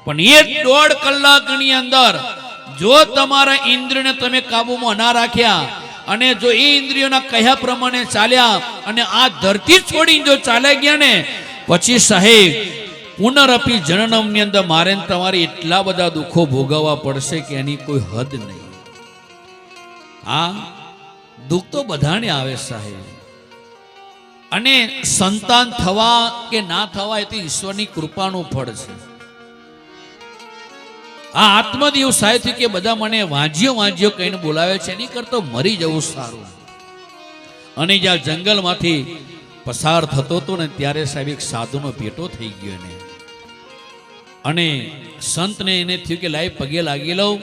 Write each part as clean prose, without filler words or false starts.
પણ એ 1.5 કલાકની અંદર જો તમારા ઇન્દ્રિયને તમે કાબુમાં ના રાખ્યા અને જો એ ઇન્દ્રિયોના કહ્યા પ્રમાણે ચાલ્યા અને આ ધરતી છોડીને જો ચાલ્યા ગયા ને, પછી સાહેબ પુનરપી જનનમની અંદર મારે તમારે એટલા બધા દુઃખો ભોગવવા પડશે કે એની કોઈ હદ નહીં. હા, દુઃખ તો બધાને આવે સાહેબ. અને સંતાન થવા કે ના થવા એ તો ઈશ્વરની કૃપાનું ફળ છે. આ આત્મદેવ સાહેબ કે બધા મને વાંજ્યો કહીને બોલાવે છે, એની કરતો મરી જવું સારું. અને જ્યાં જંગલમાંથી પસાર થતો હતો ને ત્યારે સાહેબ એક સાધુનો ભેટો થઈ ગયો એને. અને સંતને એને થયું કે લાય પગે લાગી લઉં,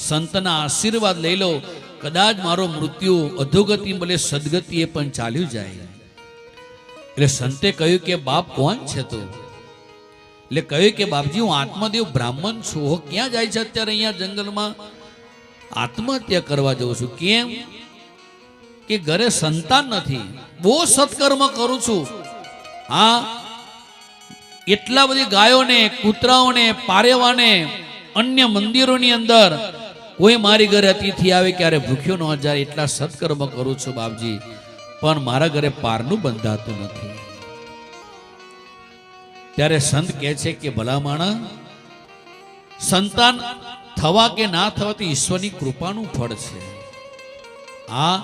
સંતના આશીર્વાદ લઈ લઉં, કદાચ મારો મૃત્યુ અધોગતિ ભલે સદગતિએ પણ ચાલ્યું જાય. એટલે સંતે કહ્યું કે બાપ કોણ છે તું? એટલે કહ્યું કે બાપજી હું આત્મદેવ બ્રાહ્મણ છું. હો ક્યાં જાય છે અત્યારે? અહીંયા જંગલમાં આત્મહત્યા કરવા જઉં છું. કેમ? કે ઘરે સંતાન નથી, બહુ સત્કર્મ કરું છું. હા, એટલા બધી ગાયોને, કૂતરાઓને, પારેવાને, અન્ય મંદિરોની અંદર કોઈ મારી ઘરે અતિથિ આવે ક્યારે ભૂખ્યો ન જાય, એટલા સત્કર્મ કરું છું બાપજી, પણ મારા ઘરે પારનું બંધાતું નથી. ત્યારે સંત કહે છે કે ભલા માણસ, સંતાન થવા કે ના થવા તો ઈશ્વરની કૃપાનું ફળ છે. હા,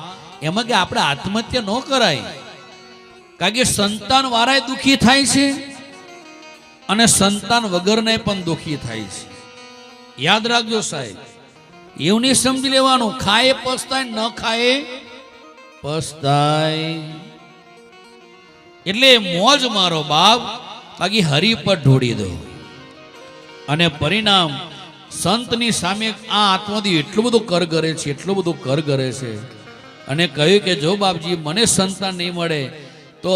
એમાં કે આપણે આત્મહત્યા ન કરાય, કારણ કે સંતાન વાળાએ દુઃખી થાય છે અને સંતાન વગરને પણ દુઃખી થાય છે. યાદ રાખજો સાહેબ, એવું નહીં સમજી લેવાનું ખાય પસ્તાય, ન ખાય પસ્તાય. એટલે મોજ મારો બાપ, બાકી હરી પર ઢોળી દો. અને પરિણામ સંતની સામે આ આત્મદેવ એટલું બધું કર કરે છે, એટલું બધું કર કરે છે. અને કહ્યું કે જો બાપજી મને સંતાન નહીં મળે તો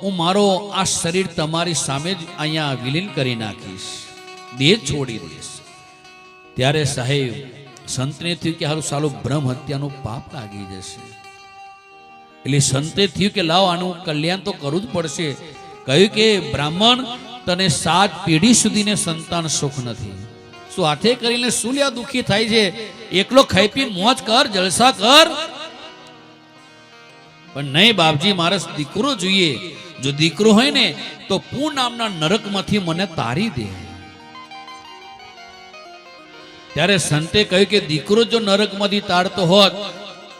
હું મારો આ શરીર તમારી સામે જ અહીંયા વિલીન કરી નાખીશ, દેહ છોડી દઈશ. ત્યારે સાહેબ સંતને થયું કે હારું સાલું બ્રહ્મ હત્યાનું પાપ લાગી જશે. એટલે સંતે થયું કે લાવ આનું કલ્યાણ તો કરવું જ પડશે. કહ્યું કે બ્રાહ્મણ તને 7 પેઢી સુધીને સંતાન સુખ નથી. શું હાથે કરીને શું લ્યા દુઃખી થાય છે? એકલો ખાઈ પીને મોજ કર, જલસા કર. પણ નહીં બાપજી, મારે દીકરો જોઈએ. જો દીકરો હોય ને તો પૂ નામના નરકમાંથી મને તારી દે. ત્યારે સંતે કહ્યું કે દીકરો જો નરકમાંથી તારતો હોત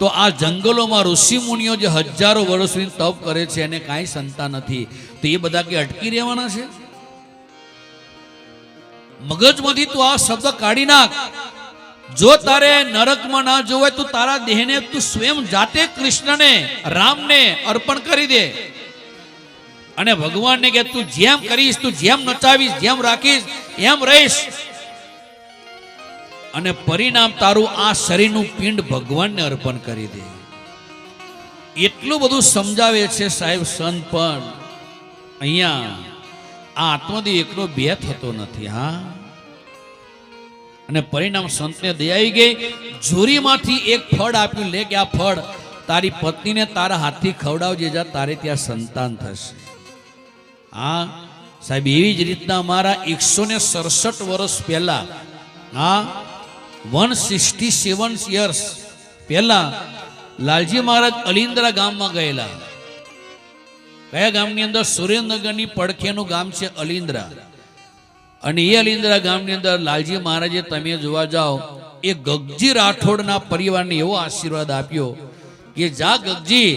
તો આ જંગલોમાં ઋષિ મુનિઓ જે હજારો વર્ષ સુધી તપ કરે છે એને કાંઈ સંતાન નથી, તો એ બધા કે અટકી રહેવાના છે? મગજમાંથી તું આ શબ્દ કાઢી નાખ. જો તારે નરકમાં ના જોવાય તો તારા દેહને તું સ્વયં જાતે કૃષ્ણને, રામને અર્પણ કરી દે. અને ભગવાનને કે તું જેમ કરીશ, તું જેમ નચાવીશ, જેમ રાખીશ એમ રહીશ. અને પરિણામ તારું આ શરીરનું પિંડ ભગવાનને અર્પણ કરી દે. એટલું બધું સમજાવે છે સાહેબ સંત, પણ અહીંયા આ આત્મદેવ એકલો બે થતો નથી. હા, અને પરિણામ સંતને દયા આવી ગઈ. જોરીમાંથી એક ફળ આપ્યું, લે કે આ ફળ તારી પત્નીને તારા હાથથી ખવડાવજે, જા તારે ત્યાં સંતાન થશે. હા સાહેબ, એવી જ રીતના અમારા 167 વર્ષ પહેલા, હા 167 years પહેલા લાલજી મહારાજ અલિન્દ્રા ગામમાં ગયેલા. કયા ગામની અંદર? સુરેન્દ્રનગરની પડખેનું ગામ છે અલિન્દ્રા. અને એ અલિન્દ્રા ગામની અંદર લાલજી મહારાજે, તમે જોવા જાઓ, એ ગગજી રાઠોડના પરિવારને એવો આશીર્વાદ આપ્યો કે જા ગગજી,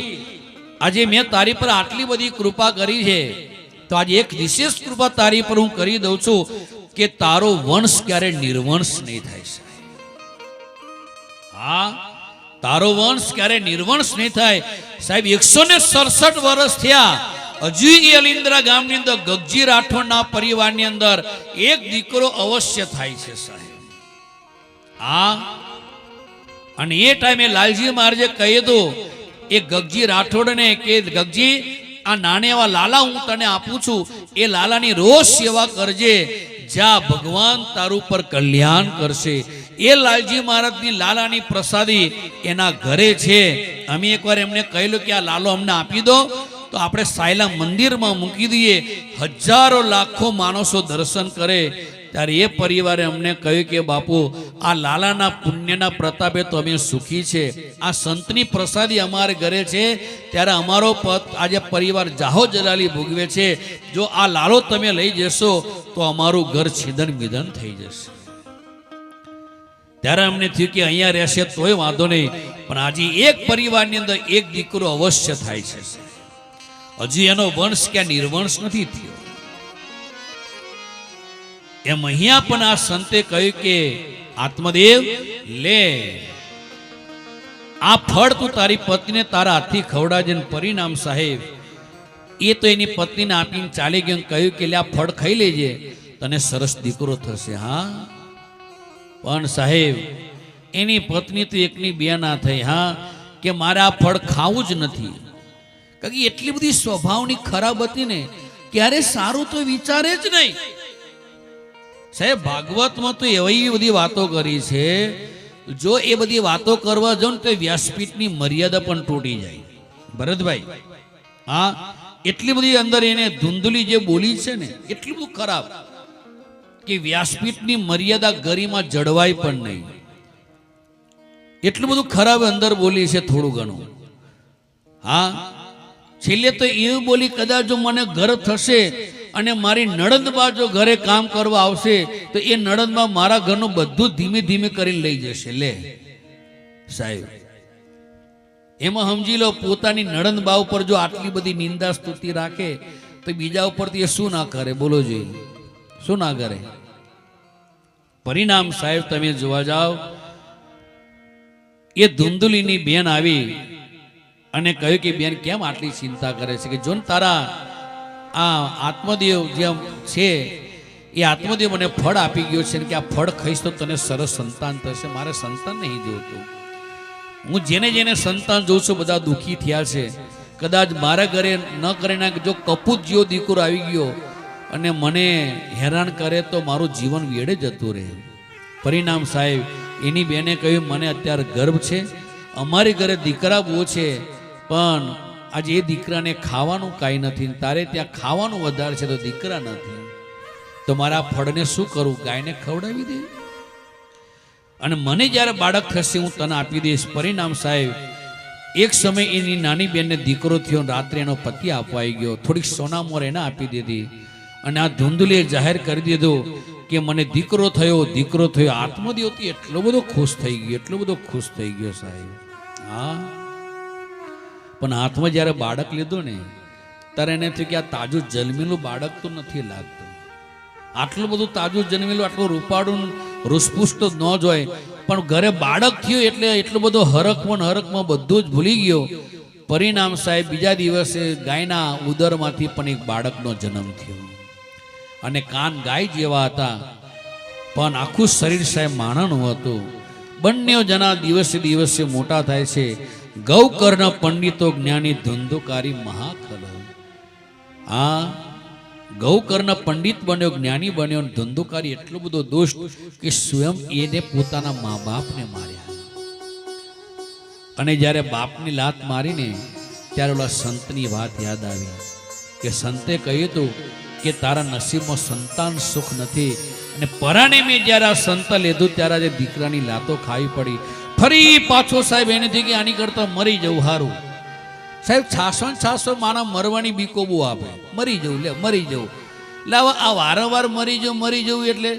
આજે મેં તારી પર આટલી બધી કૃપા કરી છે, તો આજે એક વિશેષ કૃપા તારી પર હું કરી દઉં છું કે તારો વંશ ક્યારે નિર્વંશ નહીં થાય છે. હા, તારો વંશ ક્યારે નિર્વંશ નહીં થાય. સાહેબ 167 વર્ષ થયા, હજુ એ અલિન્દ્રા ગામની અંદર ગગજી રાઠોડના પરિવારની અંદર એક દીકરો અવશ્ય થાય છે સાહેબ. હા, અને એ ટાઈમે લાલજી મહારાજે કહ્યું એ ગગજી રાઠોડને કે ગગજી, આ નાને એવા લાલા હું તને આપું છું, એ લાલાની રોજ સેવા કરજે, જ્યાં ભગવાન તારું પર કલ્યાણ કરશે. એ લાલજી મહારાજની લાલાની પ્રસાદી એના ઘરે છે. અમે એકવાર એમને કહેલું કે આ લાલો અમને આપી દો, તો આપણે સાયલા મંદિરમાં મૂકી દઈએ, હજારો લાખો માણસો દર્શન કરે. ત્યારે એ પરિવારે અમને કહ્યું કે બાપુ આ લાલાના પુણ્યના પ્રતાપે તો અમે સુખી છે, આ સંતની પ્રસાદી અમારે ઘરે છે, ત્યારે અમારો આજે પરિવાર જાહો જલાલી ભોગવે છે, જો આ લાલો તમે લઈ જશો તો અમારું ઘર છિદન મિદન થઈ જશે. ત્યારે અમને થયું કે અહીંયા રહેશે તોય વાંધો નહીં, પણ આજે એક પરિવારની અંદર એક દીકરો અવશ્ય થાય છે. હજી એનો વંશ ક્યાં નિર્વંશ નથી થયો. એમ અહીંયા પણ આ સંતે કહ્યું કે આત્મદેવ લે આ ફળ તું તારી પત્નીને તારા હાથથી ખવડાવજે. પરિણામ સાહેબ એ તો એની પત્નીને આપીને ચાલી ગયો, કહ્યું કે લે આ ફળ ખાઈ લેજે, તને સરસ દીકરો થશે. હા, પણ સાહેબ એની પત્ની તો એકની બે ના થઈ. હા, કે મારે આ ફળ ખાવું જ નથી. કારણ કે એટલી બધી સ્વભાવની ખરાબ હતી ને, ક્યારે સારું તો વિચારે જ નહીં. સાહેબ ભાગવતમાં તો એવી બધી વાતો કરી છે, જો એ બધી વાતો કરવા જાવ ને તો વ્યાસપીઠની મર્યાદા પણ તૂટી જાય. ભરતભાઈ, હા, એટલી બધી અંદર એને ધૂંધલી જે બોલી છે ને, એટલું બધું ખરાબ કે વ્યાસપીઠની મર્યાદા ગરિમા જળવાય પણ નહીં. એટલું બધું ખરાબ અંદર બોલી છે થોડું ઘણું. હા, છેલ્લે તો એવું બોલી, કદાચ જો મને ઘર થશે અને મારી નણંદબા જો ઘરે કામ કરવા આવશે તો એ નણંદબા મારા ઘરનું બધું ધીમે ધીમે કરીને લઈ જશે. લે સાહેબ, એમાં સમજી લો પોતાની નણંદબા ઉપર જો આટલી બધી નિંદા સ્તુતિ રાખે તો બીજા ઉપરથી એ શું ના કરે? બોલો જોઈએ, શું ના કરે? પરિણામ સાહેબ તમે જોવા જાઓ, એ ધુંધલીની બેન આવી અને કહ્યું કે બેન કેમ આટલી ચિંતા કરે છે? કે જો તારા આ આત્મદેવ જેમ છે એ આત્મદેવ મને ફળ આપી ગયો છે કે આ ફળ ખાઈશ તો તને સરસ સંતાન થશે. મારે સંતાન નહીં જોતું. હું જેને જેને સંતાન જોઉં છું બધા દુઃખી થયા છે. કદાચ મારા ઘરે ન કરીને જો કપૂત જેવો દીકરો આવી ગયો અને મને હેરાન કરે તો મારું જીવન વેડે જતું રહે. પરિણામ સાહેબ એની બેને કહ્યું મને અત્યારે ગર્વ છે, અમારી ઘરે દીકરા બહુ છે, પણ આજે એ દીકરાને ખાવાનું કાંઈ નથી, તારે ત્યાં ખાવાનું વધારે છે તો દીકરા નથી, તો મારા ફળને શું કરું? ગાયને ખવડાવી દે અને મને જ્યારે બાળક થશે હું તને આપી દઈશ. પરિણામ સાહેબ એક સમય એની નાની બેનને દીકરો થયો, રાત્રે એનો પતિ આપવાઈ ગયો, થોડીક સોનામોર એને આપી દીધી અને આ ધુંધલીએ જાહેર કરી દીધું કે મને દીકરો થયો, દીકરો થયો. આત્મદેવથી એટલો બધો ખુશ થઈ ગયો, એટલો બધો ખુશ થઈ ગયો સાહેબ. હા, પણ હાથમાં જ્યારે બાળક લીધું ને ત્યારે એને થયું કે આ તાજું જન્મેલું બાળક તો નથી લાગતું. આટલું બધું તાજું જન્મેલું, આટલું રૂપાળું રૂસપુષ્ટ ન જોય, પણ ઘરે બાળક થયું એટલે એટલો બધો હરખમાં બધું જ ભૂલી ગયો. પરિણામ સાહેબ બીજા દિવસે ગાયના ઉદરમાંથી પણ એક બાળકનો જન્મ થયો અને કાન ગાય જેવા હતા પણ આખું શરીર સાહેબ માણસનું હતું. બંને જણા દિવસે દિવસે મોટા થાય છે. ગૌકર્ણ પંડિતો જ્ઞાની ધુંધુકારી મહાખલ. આ ગૌકર્ણ પંડિત બન્યો, જ્ઞાની બન્યો, ધુંધુકારી એટલો બધો દોષ કે સ્વયં એને પોતાના મા બાપને માર્યા. અને જ્યારે બાપની લાત મારીને ત્યારે ઓલા સંતની વાત યાદ આવી કે સંતે કહ્યું હતું કે તારા નસીબમાં સંતાન સુખ નથી. અને પરાણે મેં જ્યારે આ સંત લીધું ત્યારે આજે દીકરાની લાતો ખાવી પડી. ફરી પાછો સાહેબ એને થઈ કે આની કરતા મરી જવું સારું. સાહેબ છાસો મારા મરવાની બીકો બહુ આપે. મરી જવું, લે મરી જવું, એટલે આ વારંવાર મરી જવું એટલે